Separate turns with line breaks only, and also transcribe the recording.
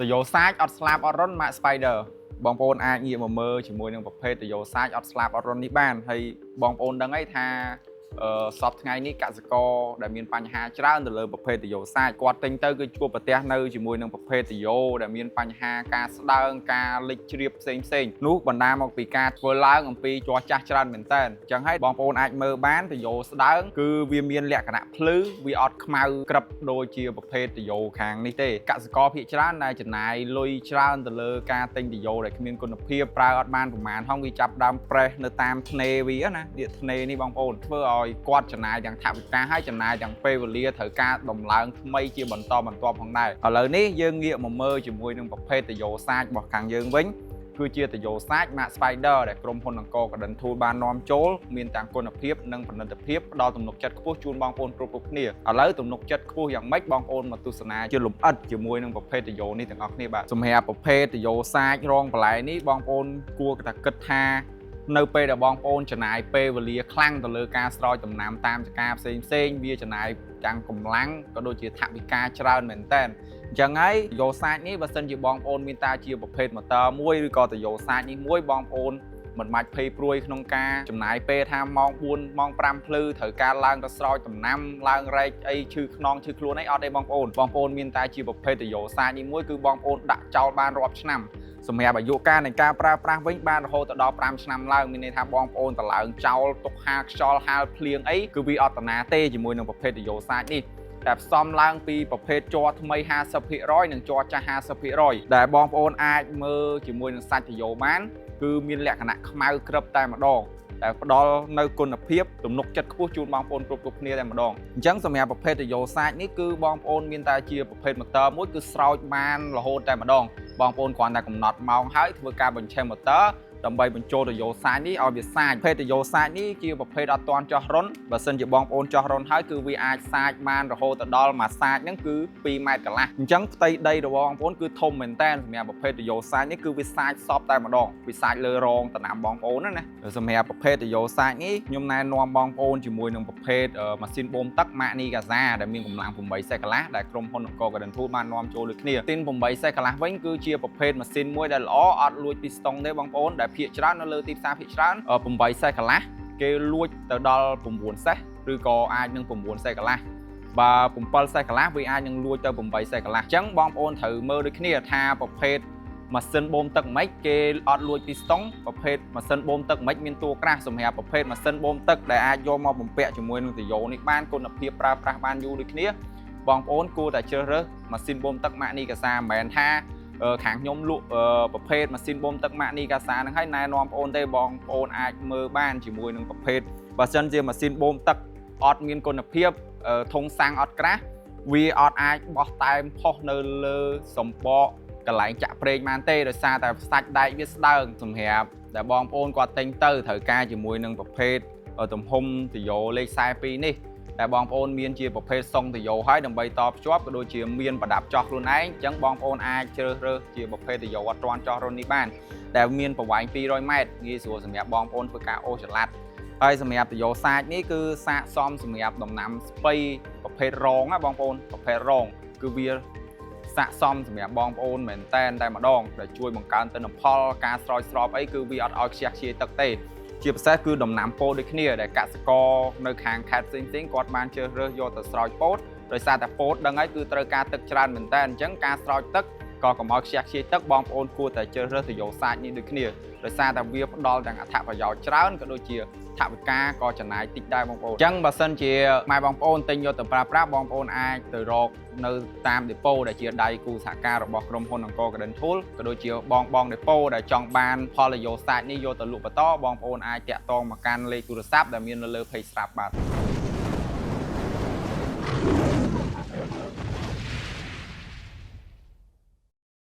តយោសាច់អត់ស្លាប់អត់រន់ Max Spider បងប្អូនអាចងាកមកមើលជាមួយនឹងប្រភេទតយោសាច់អត់ស្លាប់អត់រន់នេះបានហើយបងប្អូនដឹងហើយថាសពថ្ងៃនេះកសិករដែលមានបញ្ហាច្រើនទៅលើប្រភេទតយោសាច់គាត់ទិញទៅគឺជួបប្រទះនៅជាមួយនឹងប្រភេទតយោដែលមានបញ្ហាការស្ដើងការលិចជ្រាបផ្សេងនោះបណ្ដាលមកពីការធ្វើឡើងអំពីជ័រចាស់ច្រើនមែនតើអញ្ចឹងហើយបងប្អូនអាចមើលបានតយោស្ដើងគឺវាមានលក្ខណៈភ្លឺវាអត់ខ្មៅក្រឹបដូចជាប្រភេទតយោខាងនេះទេកសិករភាគច្រើនដែលចំណាយលុយច្រើនទៅលើការទិញតយោដែលគ្មានគុណភាពប្រើអត់បានប្រមាណហងវាចាប់ដើមប្រេសនៅតាមធ្នេវាណាវាធ្នេនេះបងប្អូនធ្វើឲ្យគាត់ចំណាយទាំងថវិកាហើយចំណាយទាំងពេលវេលាត្រូវការដំឡើងថ្មីជាបន្តបន្ទាប់ផងដែរឥឡូវនេះយើងងាកមកមើលជាមួយនឹងប្រភេទតយោសាច់របស់ខាងយើងវិញគឺជាតយោសាច់ Max Spider ដែលក្រុមហ៊ុនអង្គរ Garden Tool បាននាំចូលមានទាំងគុណភាពនិងប្រណិតភាពផ្ដល់ទំនុកចិត្តខ្ពស់ជូនបងប្អូនគ្រប់គ្នាឥឡូវទំនុកចិត្តខ្ពស់យ៉ាងម៉េចបងប្អូនមកទស្សនាជាលម្អិតជាមួយនឹងប្រភេទតយោនេះទាំងអស់គ្នាបាទសម្រាប់ប្រភេទតយោសាច់រងបន្លែនេះបងប្អូនគួរតែគិតថានៅពេលដែលបងប្អូនចំណាយពេលវេលាខ្លាំងទៅលើការស្រោចដំណាំតាមចការផ្សេងវាចំណាយទាំងកម្លាំងក៏ដូចជាថវិកាច្រើនមែនតើអញ្ចឹងហើយតយោសាច់នេះបើសិនជាបងប្អូនមានតាជាប្រភេទម៉ូទ័រមួយឬក៏តយោសាច់នេះមួយបងប្អូនមិនបាច់ភ័យព្រួយក្នុងការចំណាយពេលថាម៉ោង4ម៉ោង5ភ្លឺត្រូវការឡើងទៅស្រោចដំណាំឡើងរែកអីឈឺខ្នងឈឺខ្លួនអីអត់ទេបងប្អូនមានតែជាប្រភេទតយោសាច់នេះមួយគឺបងប្អូនដាក់ចោលបានរាប់ឆ្នាំសម្រាប់អាយុកាលនៃការប្រើប្រាស់វិញបានរហូតដល់5ឆ្នាំឡើងមានន័យថាបងប្អូនតឡើងចោលទុកហាលខ្យល់ហាលភ្លៀងអីគឺវាអត់តាណាទេជាមួយនឹងប្រភេទតយោសាច់នេះតែផ្សំឡើងពីប្រភេទជ័រថ្មី 50% និងជ័រចាស់ 50% ដែលបងប្អូនអាចមើលជាមួយនឹងសាច់តយោបានគឺមានលក្ខណៈខ្មៅក្រឹបតែម្ដងតែផ្ដល់នៅគុណភាពទំនុកចិត្តខ្ពស់ជូនបងប្អូនគ្រប់គ្នាតែម្ដងអញ្ចឹងសម្រាប់ប្រភេទតយោសាច់នេះគឺបងប្អូនមានតែជាប្រភេទម៉ូទ័រមួយគឺស្រោចបានរហូតតែម្ដងបងប្អូនគ្រាន់តែកំណត់ម៉ោងហើយធ្វើការបញ្ឆេះម៉ូទ័រដើម្បីបញ្ចូលតយោសាច់នេះឲ្យវាសាច់ប្រភេទតយោសាច់នេះជាប្រភេទអត់ទាន់ចោះរុនបើសិនជាបងប្អូនចោះរុនហើយគឺវាអាចសាច់បានរហូតដល់មួយសាច់ហ្នឹងគឺ2ម៉ែត្រកន្លះអញ្ចឹងផ្ទៃដីរបស់បងប្អូនគឺធំមែនតើសម្រាប់ប្រភេទតយោសាច់នេះគឺវាសាច់សពតែម្ដងវាសាច់លើរងតំណាំបងប្អូនណាសម្រាប់ប្រភេទតយោសាច់នេះខ្ញុំណែនាំបងប្អូនជាមួយនឹងប្រភេទម៉ាស៊ីនបូមទឹក Magni Gaza ដែលមានកម្លាំង8សេះកន្លះដែលក្រុមហ៊ុនអង្គរ Garden Tool បាននាំចូលដូចគ្នាទីន8សេះកន្លះវិញគឺជាប្រភេទម៉ាស៊ីនមួយដែលល្អអត់លួចពីស្តុងទេបងប្អូនដែលភាគច្រើននៅលើទីផ្សារភាគច្រើន8សេះកន្លះគេលួចទៅដល់9សេះឬក៏អាចនឹង9សេះកន្លះបើ7សេះកន្លះវាអាចនឹងលួចទៅ8សេះកន្លះអញ្ចឹងបងប្អូនត្រូវមើលដូចគ្នាថាប្រភេទម៉ាស៊ីនបូមទឹកមិនគេអត់លួចពីស្តុងប្រភេទម៉ាស៊ីនបូមទឹកមិនមានតួក្រាស់សម្រាប់ប្រភេទម៉ាស៊ីនបូមទឹកដែលអាចយកមកបំពាក់ជាមួយនឹងតយោនេះបានគុណភាពប្រើប្រាស់បានយូរដូចគ្នាបងប្អូនគួរតែជ្រើសរើសម៉ាស៊ីនបូមទឹក Magni Gaza មិនមែនថាខាងខ្ញុំលក់ប្រភេទម៉ាស៊ីនបូមទឹក Magni Gaza ហ្នឹងហើយណែនាំបងប្អូនទេបងប្អូនអាចមើលបានជាមួយនឹងប្រភេទបើសិនជាម៉ាស៊ីនបូមទឹកអត់មានគុណភាពធុងសាំងអត់ក្រាស់វាអត់អាចបោះតែមផុសនៅលើសម្បកកន្លែងចាក់ប្រេងបានទេដោយសារតែសាច់ដែកវាស្ដើងសម្រាប់ដែលបងប្អូនគាត់ទិញទៅត្រូវការជាមួយនឹងប្រភេទទំហំតយោលេខ42នេះតែបងប្អូនមានជាប្រភេទសុងតយោហើយដើម្បីតភ្ជាប់ក៏ដូចជាមានប្រដាប់ចោះខ្លួនឯងអញ្ចឹងបងប្អូនអាចជ្រើសរើសជាប្រភេទតយោអត់ទាន់ចោះរុននេះបានដែលមានប្រវែង200ម៉ែត្រងាយស្រួលសម្រាប់បងប្អូនធ្វើការអូសចល័តហើយសម្រាប់តយោសាច់នេះគឺស័ក្តិសមសម្រាប់ដំណាំស្ពៃប្រភេទរងណាបងប្អូនប្រភេទរងគឺវាស័ក្តិសមសម្រាប់បងប្អូនមែនតែម្ដងដែលជួយបង្កើនទិន្នផលការស្រោចស្រពអីគឺវាអត់ឲ្យខ្ជះខ្ជាយទឹកទេជាពិសេសគឺដំណាំពោតដូចគ្នាដែលកសិករនៅខាងខេត្តផ្សេងគាត់បានជ្រើសរើសយកទៅស្រោចពោតដោយសារតែពោតដឹងហើយគឺត្រូវការទឹកច្រើនមែនតើអញ្ចឹងការស្រោចទឹកក៏កុំឲ្យខ្ជះខ្ជាយទឹកបងប្អូនគួរតែជ្រើសរើសតយោសាច់នេះដូចគ្នាដោយសារតែវាផ្ដល់ទាំងអត្ថប្រយោជន៍ច្រើនក៏ដូចជាថវិកាក៏ចំណាយតិចដែរបងប្អូនអញ្ចឹងបើសិនជាម៉ែបងប្អូនទិញយកទៅប្រើប្រាស់បងប្អូនអាចទៅរកនៅតាមដេប៉ូដែលជាដៃគូសហការរបស់ក្រុមហ៊ុនអង្គរ Garden Tool ក៏ដូចជាបងដេប៉ូដែលចង់បានផលតយោសាច់នេះយកទៅលក់បន្តបងប្អូនអាចតាក់ទងមកកាន់លេខទូរស័ព្ទដែលមាននៅលើ page ស្រាប់បាទ